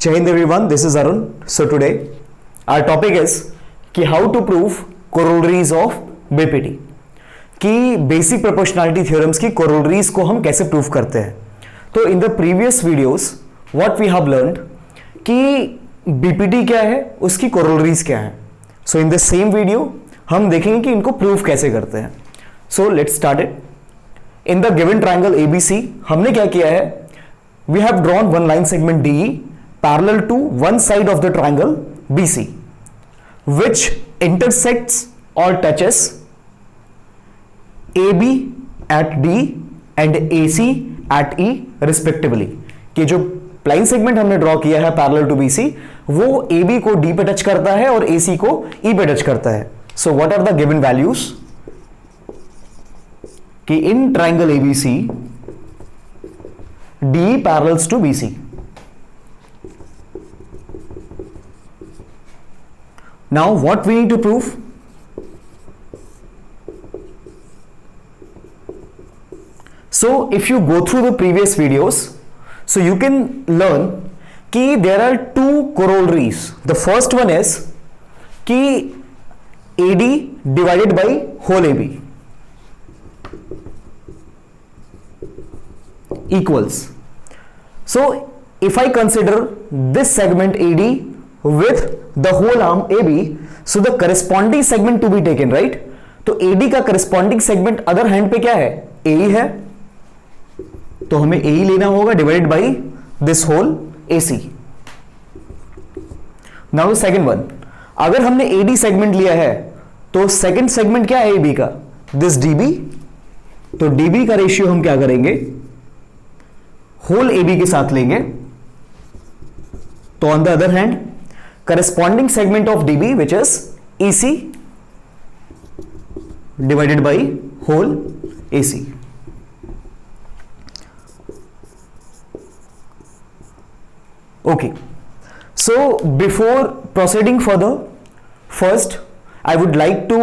Jai Hind everyone, this is Arun. So today our topic is कि how to prove corollaries of BPT, कि basic proportionality theorems की corollaries को हम कैसे prove करते हैं. तो in the previous videos what we have learned कि BPT क्या है, उसकी corollaries क्या है. So in the same video हम देखेंगे कि इनको प्रूव कैसे करते हैं. So let's start it. In the given triangle ABC हमने क्या किया है, we have drawn one line segment DE parallel to one side of the triangle BC which intersects or touches AB at D and AC at E respectively. कि जो line segment हमने draw किया है parallel to BC वो AB को D पे touch करता है और AC को E पे टच करता है. So what are the given values कि in triangle ABC DE parallels to BC. Now what we need to prove? So if you go through the previous videos, so you can learn कि there are two corollaries. The first one is कि AD divided by whole AB equals. So if I consider this segment AD with the whole arm AB, so the corresponding segment to be taken, right? तो AD का corresponding segment other hand पे क्या है, AE है, तो हमें AE लेना होगा divided by this whole AC. Now second one, अगर हमने AD सेगमेंट लिया है तो सेकंड सेगमेंट क्या है AB का, दिस DB. तो DB का रेशियो हम क्या करेंगे, होल AB के साथ लेंगे. तो on the other hand corresponding segment of DB which is EC divided by whole AC. Okay, so before proceeding further, first I would like to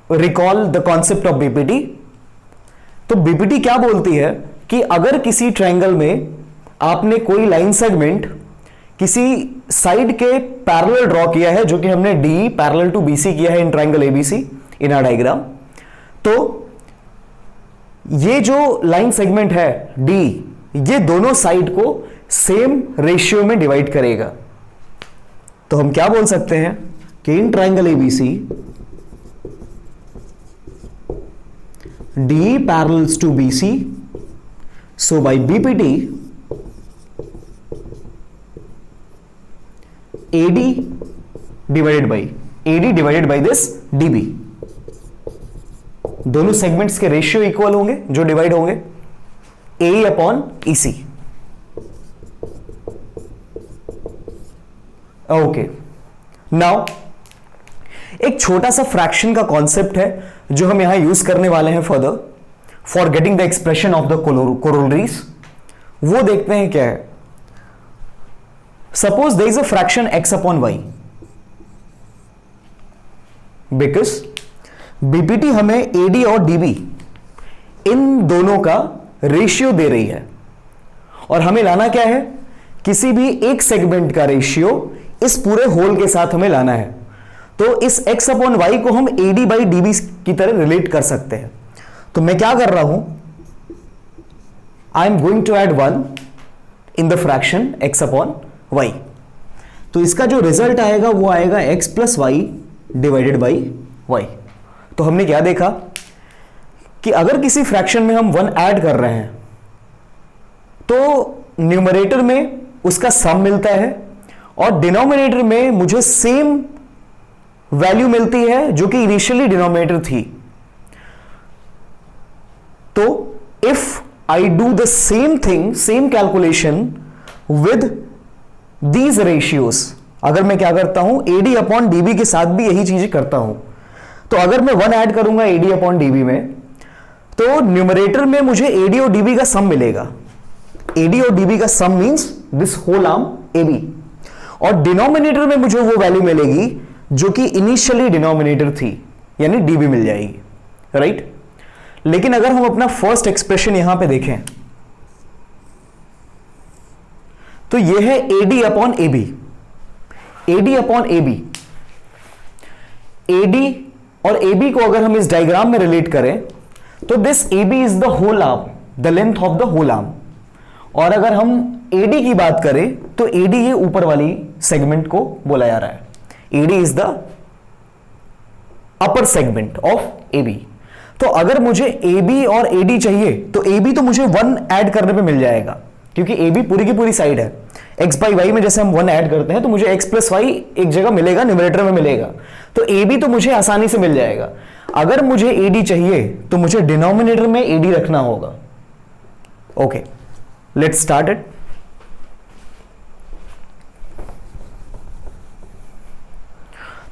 recall the concept of BPT. तो BPT क्या बोलती है कि अगर किसी triangle में आपने कोई लाइन सेगमेंट किसी साइड के पैरेलल ड्रॉ किया है, जो कि हमने DE पैरेलल टू BC किया है in triangle ABC in our diagram, तो ये जो लाइन सेगमेंट है DE ये दोनों साइड को सेम रेशियो में डिवाइड करेगा. तो हम क्या बोल सकते हैं कि in triangle ABC DE parallels to BC, so by BPT AD divided by this DB, दोनों सेगमेंट्स के रेशियो इक्वल होंगे जो डिवाइड होंगे AE upon EC. Okay, now एक छोटा सा फ्रैक्शन का कॉन्सेप्ट है जो हम यहां यूज करने वाले हैं further for getting the expression of the corollaries. वो देखते हैं क्या है. Suppose there is a fraction x upon y, because BPT हमें AD और DB इन दोनों का रेशियो दे रही है और हमें लाना क्या है, किसी भी एक सेगमेंट का रेशियो इस पूरे होल के साथ हमें लाना है. तो इस x अपॉन y को हम AD बाई DB की तरह रिलेट कर सकते हैं. तो मैं क्या कर रहा हूं, I am going to add 1 in the fraction x upon y. तो इसका जो रिजल्ट आएगा वो आएगा x plus y divided by y. तो हमने क्या देखा कि अगर किसी फ्रैक्शन में हम 1 ऐड कर रहे हैं तो न्यूमरेटर में उसका सम मिलता है और डिनोमिनेटर में मुझे सेम वैल्यू मिलती है जो कि इनिशियली डिनोमिनेटर थी. तो if I do the same thing, same calculation with these ratios, अगर मैं क्या करता हूं AD अपॉन DB के साथ भी यही चीजें करता हूं, तो अगर मैं 1 ऐड करूंगा AD अपॉन DB में तो न्यूमरेटर में मुझे AD और DB का सम मिलेगा. AD और DB का sum means this whole arm AB, और डिनोमिनेटर में मुझे वो वैल्यू मिलेगी जो कि इनिशियली डिनोमिनेटर थी, यानी DB मिल जाएगी, राइट. लेकिन अगर हम अपना फर्स्ट एक्सप्रेशन यहां पे देखें तो ये है AD upon AB, AD upon AB। AD और AB को अगर हम इस डायग्राम में रिलेट करें तो this AB is the whole arm, the length of the whole arm. और अगर हम AD की बात करें तो AD ये ऊपर वाली सेगमेंट को बोला जा रहा है। AD is the upper segment of AB। तो अगर मुझे AB और AD चाहिए तो AB तो मुझे 1 ऐड करने पे मिल जाएगा, क्योंकि AB पूरी की पूरी साइड है। x बाई वाई में जैसे हम 1 ऐड करते हैं तो मुझे x प्लस वाई एक जगह मिलेगा, न्यूमरेटर में मिलेगा, तो AB तो मुझे आसानी से मिल जाएगा। अगर मुझे AD चाहिए तो मुझे डिनोमिनेटर में AD रखना होगा। Okay, let's start it.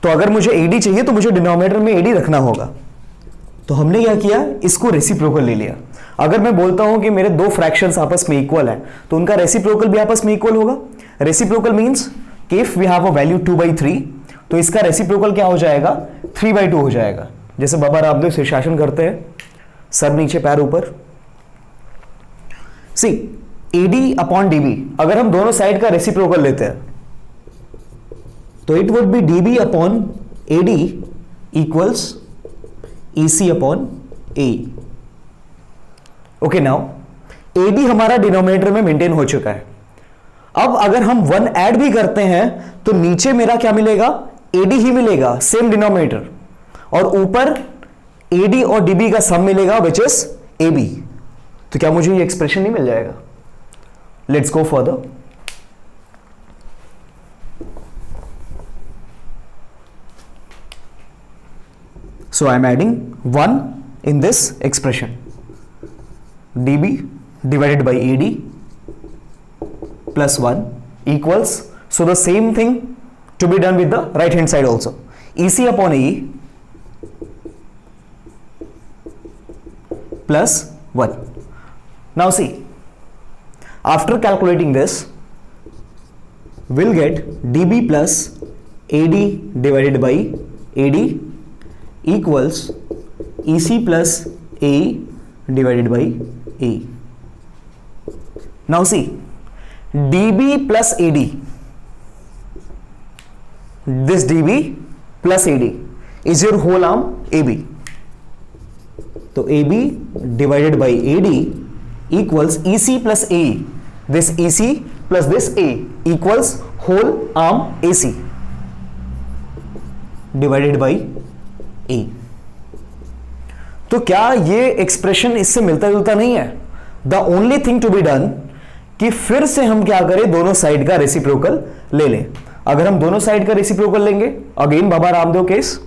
तो अगर मुझे AD चाहिए तो मुझे डिनोमिनेटर में AD रखना होगा। तो हमने क्या किया, इसको रेसिप्रोकल ले लिया। अगर मैं बोलता हूं कि मेरे दो फ्रैक्शंस आपस में इक्वल है तो उनका रेसिप्रोकल भी आपस में इक्वल होगा। रेसिप्रोकल मींस कि if we have a value 2/3 तो इसका रेसिप्रोकल क्या हो जाएगा, 3/2 हो जाएगा। जैसे बाबा रामदेव शीर्षासन करते हैं, सर नीचे पैर ऊपर। सी AD अपॉन DB, अगर हम दोनों साइड का रेसिप्रोकल लेते हैं तो it would be DB upon AD equals EC upon AE। Okay, now AD हमारा डिनोमिनेटर में मेंटेन हो चुका है। अब अगर हम 1 ऐड भी करते हैं तो नीचे मेरा क्या मिलेगा, AD ही मिलेगा, सेम डिनोमिनेटर, और ऊपर AD और DB का सम मिलेगा विच इज AB। तो क्या मुझे ये एक्सप्रेशन नहीं मिल जाएगा? Let's go further. So I am adding 1 in this expression, DB divided by AD plus 1 equals, so the same thing to be done with the right hand side also, EC upon AE plus 1. Now see, after calculating this we'll get DB plus AD divided by AD equals EC plus AE divided by AE. Now see, DB plus AD, this DB plus AD is your whole arm AB. तो AB divided by AD equals EC plus AE. This EC plus this A equals whole arm AC divided by A. तो क्या ये expression इससे मिलता जुलता नहीं है? The only thing to be done कि फिर से हम क्या करें, दोनों साइड का रेसिप्रोकल ले लें। अगर हम दोनों साइड का रेसिप्रोकल लेंगे, again Baba Ramdev case,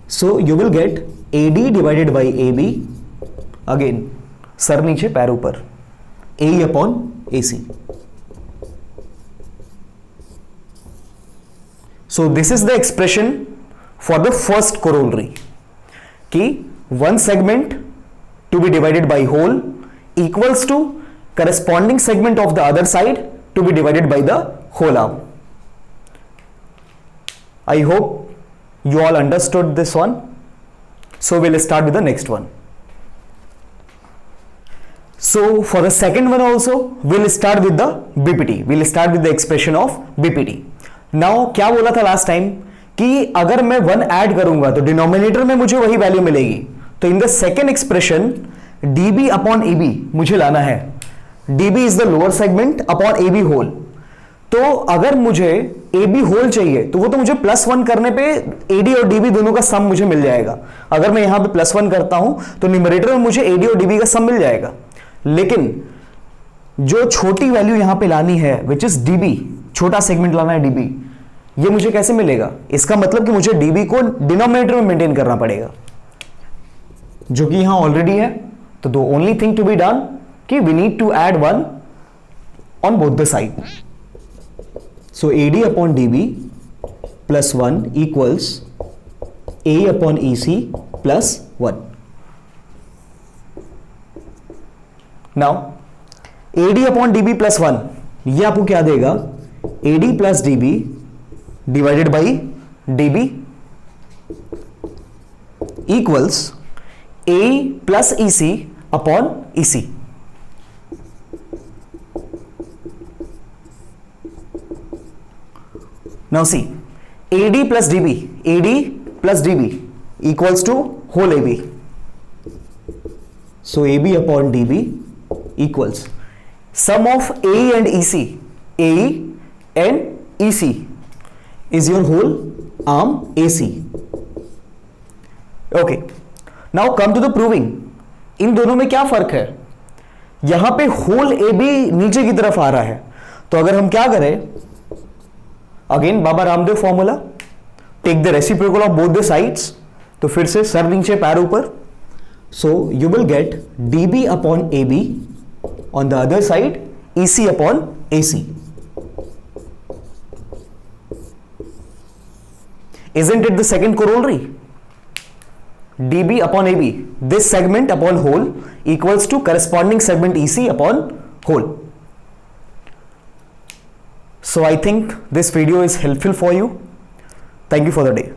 so you will gate AD divided by AB, again sir नीचे पैर ऊपर, AE upon AC। So this is the expression for the first corollary कि one segment to be divided by whole equals to corresponding segment of the other side to be divided by the whole arm. I hope you all understood this one. So we'll start with the next one. So for the second one also we'll start with the BPT. We'll start with the expression of BPT. Now क्या बोला था last time कि अगर मैं 1 add करूंगा तो denominator में मुझे वही वैल्यू मिलेगी। तो in the second expression DB upon AB मुझे लाना है। DB is the lower segment upon AB whole. तो अगर मुझे AB होल चाहिए तो वो तो मुझे +1 करने पे AD और DB दोनों का सम मुझे मिल जाएगा। अगर मैं यहां पे +1 करता हूं तो न्यूमरेटर में मुझे AD और DB का सम मिल जाएगा। लेकिन जो छोटी वैल्यू यहां पे लानी है विच इज DB, छोटा सेगमेंट लाना है DB, ये मुझे कैसे मिलेगा? इसका मतलब कि मुझे DB को डिनोमिनेटर में मेंटेन करना पड़ेगा, जो कि यहां ऑलरेडी है। तो the only thing to be done कि we need to add 1 on both the side. So AD upon DB plus 1 equals AE upon EC plus 1। Now AD upon DB plus 1 ये आपको क्या देगा, AD plus DB divided by DB equals AE plus EC upon EC। Now see, AD plus DB equals to whole AB. So AB upon DB equals sum of AE and EC. AE and EC is your whole arm AC. Okay. Now come to the proving. इन दोनों में क्या फर्क है? यहां पे whole AB नीचे की तरफ आ रहा है, तो अगर हम क्या करें, again Baba Ramdev formula, take the reciprocal of both the sides, तो फिर से सर नीचे पैर ऊपर, so you will get DB upon AB on the other side EC upon AC. Isn't it the second corollary? DB upon AB, this segment upon whole equals to corresponding segment EC upon whole. So I think this video is helpful for you. Thank you for the day.